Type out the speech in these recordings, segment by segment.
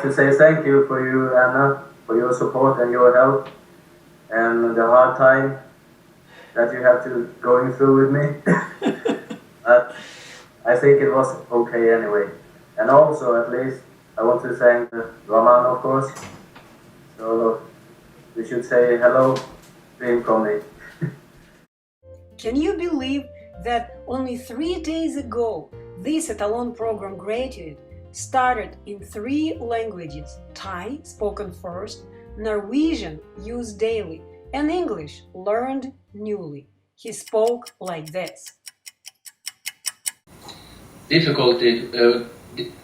to say thank you for you, Anna, for your support and your help, and the hard time that you have to going through with me. But I think it was okay anyway. And also, at least, I want to thank Roman, of course. So we should say hello to him from me. Can you believe that only 3 days ago this Etalon program graduate started in 3 languages: Thai, spoken first, Norwegian, used daily, and English, learned newly. He spoke like this.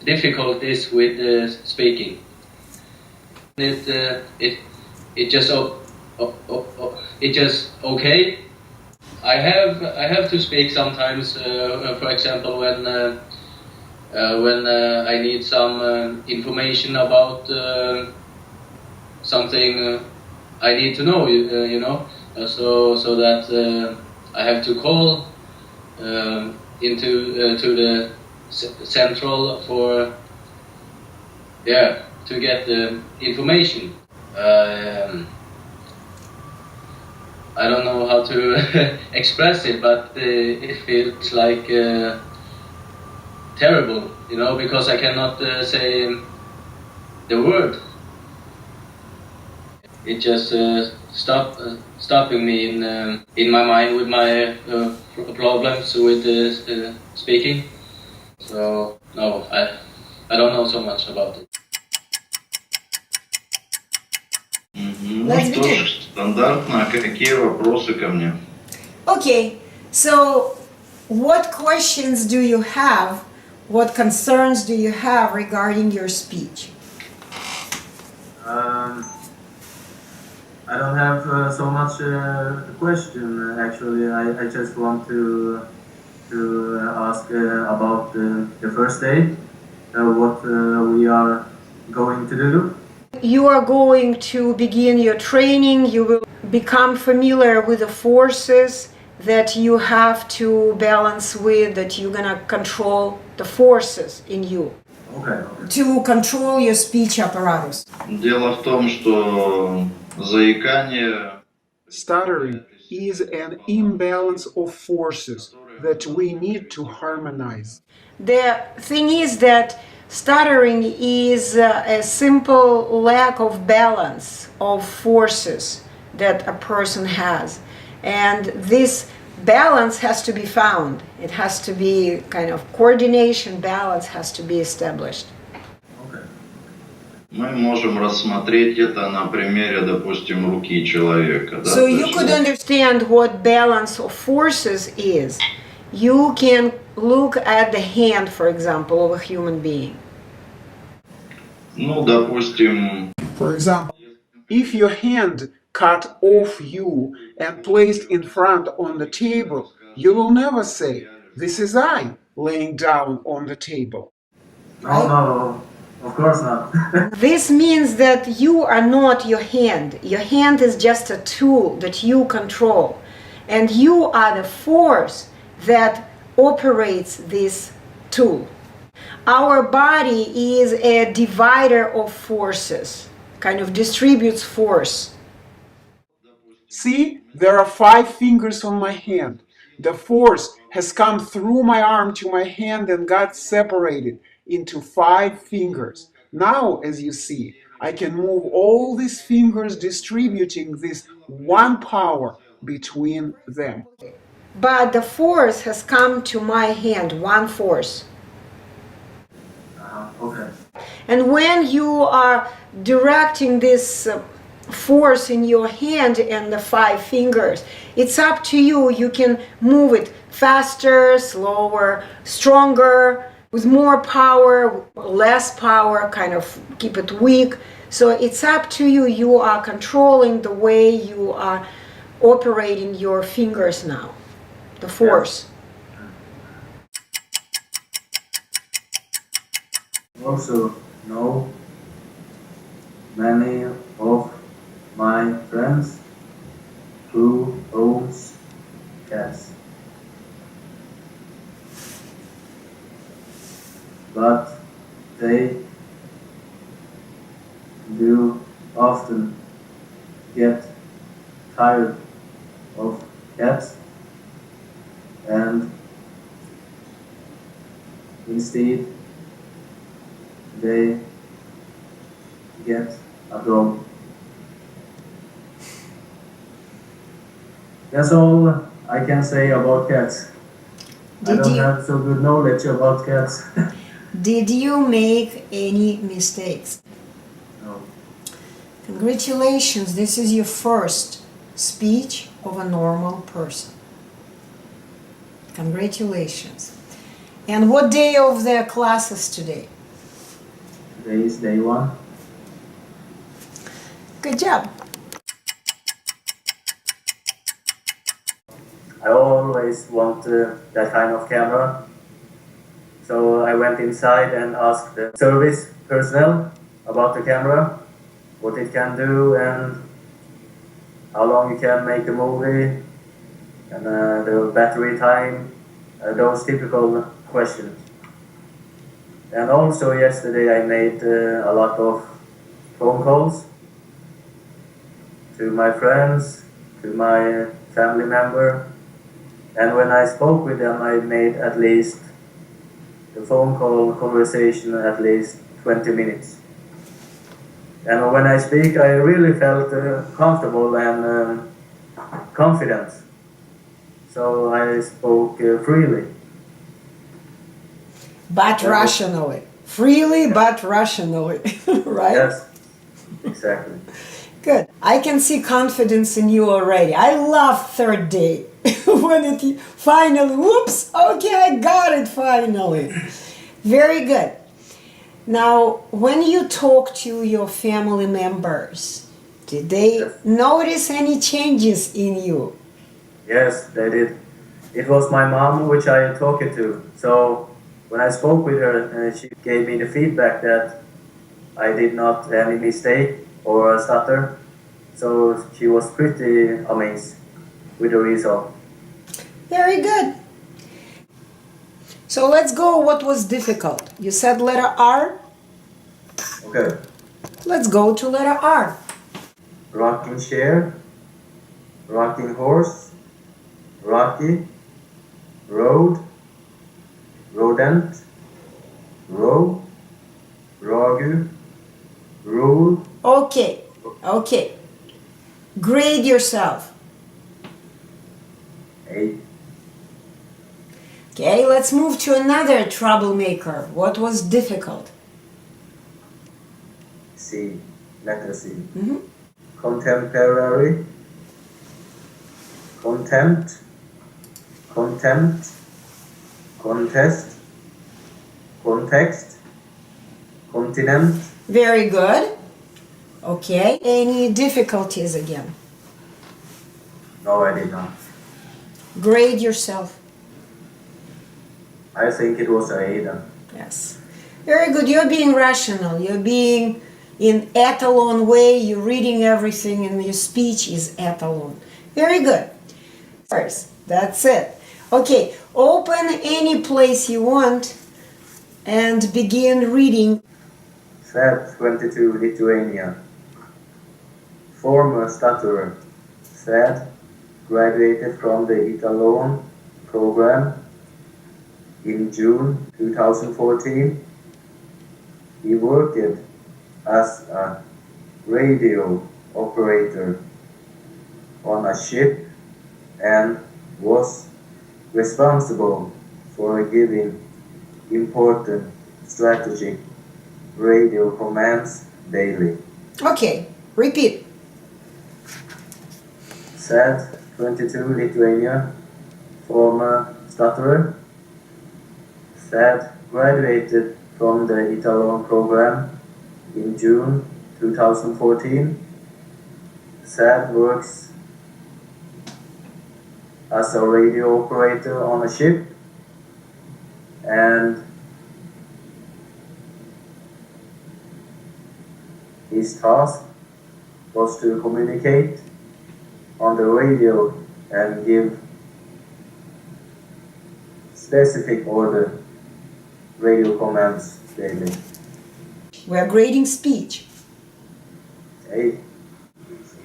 Difficulties with speaking. It just okay. I have to speak sometimes. For example, when I need some information about something I need to know, you know, so that I have to call into to the central for to get the information. I don't know how to express it, but it feels like terrible, you know, because I cannot say the word. It just stopping me in my mind with my problems with speaking. So no, I don't know so much about it. Тоже стандартно. Какие вопросы ко мне? Okay, so what questions do you have? What concerns do you have regarding your speech? I don't have so much question actually. I just want to ask about the first day, what we are going to do. You are going to begin your training. You will become familiar with the forces that you have to balance with, that you're gonna control the forces in you. Okay. To control your speech apparatus. Дело в том, что заикание... Stuttering is an imbalance of forces that we need to harmonize. The thing is that stuttering is a simple lack of balance of forces that a person has. And this balance has to be found. It has to be kind of coordination, balance has to be established. Мы можем рассмотреть это на примере, допустим, руки человека. Да? So you could understand what balance of forces is. You can look at the hand, for example, of a human being. Ну, допустим... For example, if your hand cut off you and placed in front on the table, you will never say, "This is I laying down on the table." No, of course not. This means that you are not your hand. Your hand is just a tool that you control. And you are the force that operates this tool. Our body is a divider of forces, kind of distributes force. See, there are 5 fingers on my hand. The force has come through my arm to my hand and got separated into 5 fingers. Now, as you see, I can move all these fingers, distributing this one power between them. But the force has come to my hand, one force. Okay. And when you are directing this force in your hand and the 5 fingers, it's up to you. You can move it faster, slower, stronger, with more power, less power, kind of keep it weak. So it's up to you. You are controlling the way you are operating your fingers now, the force. Also know many of my friends who owns cats. But they Do you often get tired of cats and instead they get a dog? That's all I can say about cats. I Did don't you have so good knowledge about cats. did you make any mistakes? No. Congratulations, this is your first speech of a normal person. Congratulations. And what day of the class is today? Today is day one. Good job. I always want that kind of camera. So I went inside and asked the service personnel about the camera, what it can do and how long you can make the movie and the battery time, those typical questions. And also yesterday I made a lot of phone calls to my friends, to my family member, and when I spoke with them I made at least the phone call conversation at least 20 minutes. And when I speak I really felt comfortable and confident. So I spoke freely. But rationally. Freely, but rationally. Right? Yes, exactly. Good. I can see confidence in you already. I love third day. When it finally, whoops, okay, I got it finally. Very good. Now, when you talk to your family members, did they Yes. notice any changes in you? Yes, they did. It was my mom which I talked to. So when I spoke with her, she gave me the feedback that I did not have any mistake or stutter. So she was pretty amazed with the result. Very good. So let's go. What was difficult? You said letter R. Okay. Let's go to letter R. Rocking chair, rocking horse, rocky, road, rodent, row, ragu, rule. Okay, okay. Grade yourself. 8. Okay, let's move to another troublemaker. What was difficult? C. Letter C. Mhm. Contemporary, contempt, contempt, contest, context, continent. Very good. Okay, any difficulties again? No, I did not. Grade yourself. I think it was a then. Yes. Very good. You're being rational. You're being in Etalon way. You're reading everything and your speech is Etalon. Very good. First, that's it. Okay, open any place you want and begin reading. Feb 22, Lithuania. Former stutterer. Said, graduated from the Etalon program in June 2014. He worked as a radio operator on a ship and was responsible for giving important strategic radio commands daily. Okay, repeat. Said 22, Lithuania, former stutterer. Said graduated from the Etalon program in June 2014. Said works as a radio operator on a ship and his task was to communicate on the radio and give specific order radio commands daily. We're grading speech. hey,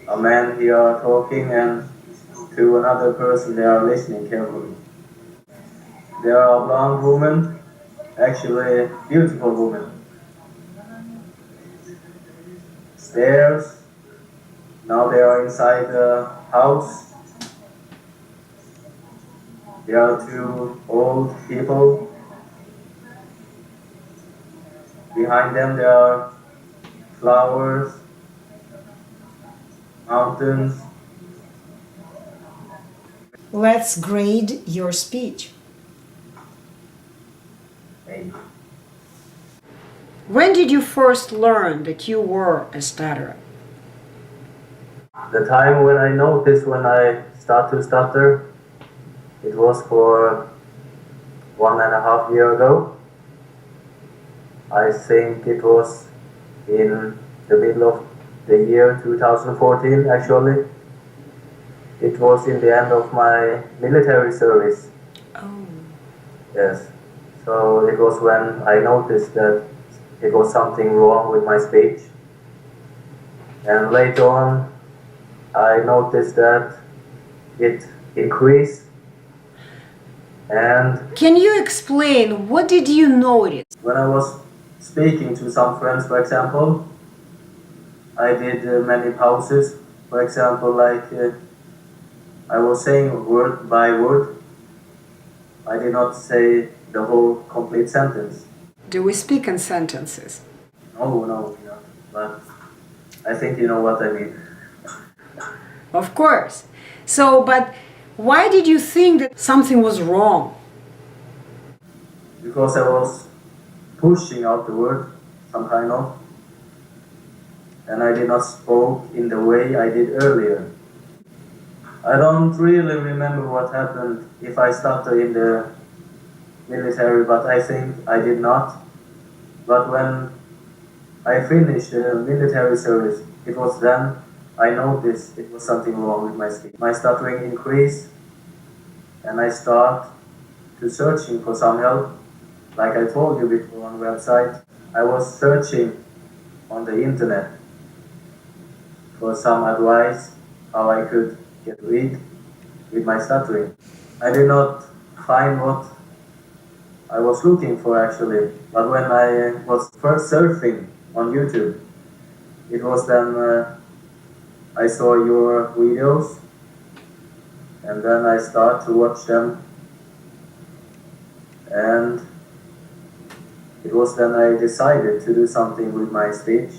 a man here talking and to another person they are listening carefully. There are a blonde woman, actually beautiful woman. Stairs. Now they are inside the house. There are two old people. Behind them there are flowers, mountains. Let's grade your speech. Hey. When did you first learn that you were a stutterer? The time when I noticed when I start to stutter, it was for 1.5 years ago. I think it was in the middle of the year 2014 actually. It was in the end of my military service. Oh. Yes. So it was when I noticed that it was something wrong with my speech. And later on, I noticed that it increased. And Can you explain what did you notice? when I was speaking to some friends, for example, I did many pauses. For example, like I was saying word by word. I did not say the whole complete sentence. Do we speak in sentences? No, but I think you know what I mean. Of course. So, but why did you think that something was wrong? Because I was pushing out the word, some kind of, and I did not spoke in the way I did earlier. I don't really remember what happened if I started in the military, but I think I did not. But when I finished the military service, it was then I noticed it was something wrong with my speech. My stuttering increased, and I start to searching for some help. Like I told you before on the website, I was searching on the internet for some advice how I could get rid with my stuttering. I did not find what I was looking for actually, but when I was first surfing on YouTube, it was then I saw your videos, and then I start to watch them, and it was then I decided to do something with my speech,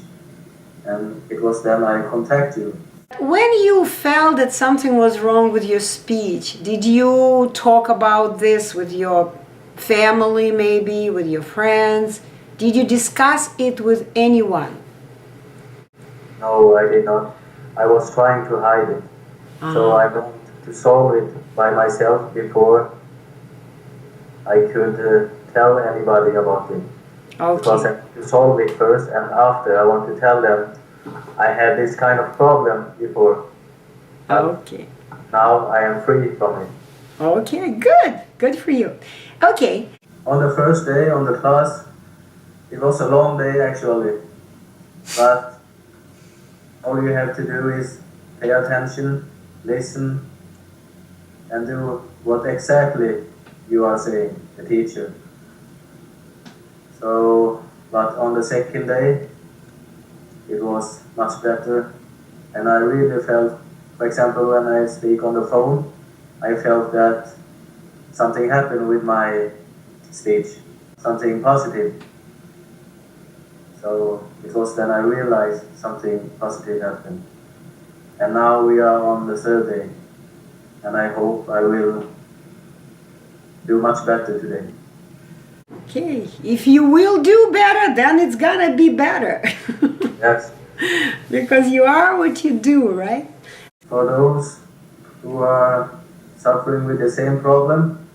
and it was then I contact you. When you felt that something was wrong with your speech, did you talk about this with your family, maybe with your friends? Did you discuss it with anyone? No, I did not. I was trying to hide it. So I wanted to solve it by myself before I could tell anybody about it. Because I Okay. have to solve it first, and after I want to tell them I had this kind of problem before. Okay. Now I am free from it. Okay, good. Good for you. Okay. On the first day on the class, it was a long day actually, but all you have to do is pay attention, listen, and do what exactly you are saying, the teacher. So, but on the second day, it was much better, and I really felt, for example, when I speak on the phone, I felt that something happened with my speech, something positive. So it was then I realized something positive happened. And now we are on the third day, and I hope I will do much better today. Okay. If you will do better, then it's gonna be better. Yes. Because you are what you do, right? For those who are suffering with the same problem,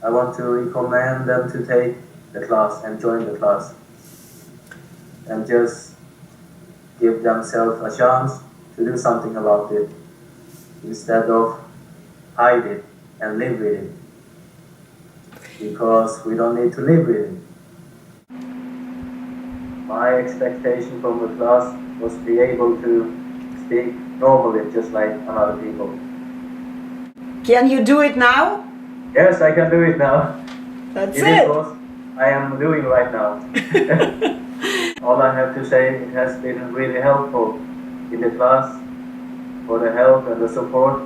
I want to recommend them to take the class and join the class. And just give themselves a chance to do something about it instead of hide it and live with it. Because we don't need to live with it. My expectation from the class was be able to speak normally, just like other people. Can you do it now? Yes, I can do it now. That's It is what I am doing right now. All I have to say, it has been really helpful in the class for the help and the support.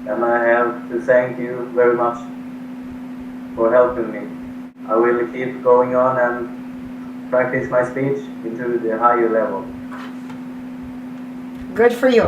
And I have to thank you very much for helping me. I will keep going on and practice my speech into the higher level. Good for you.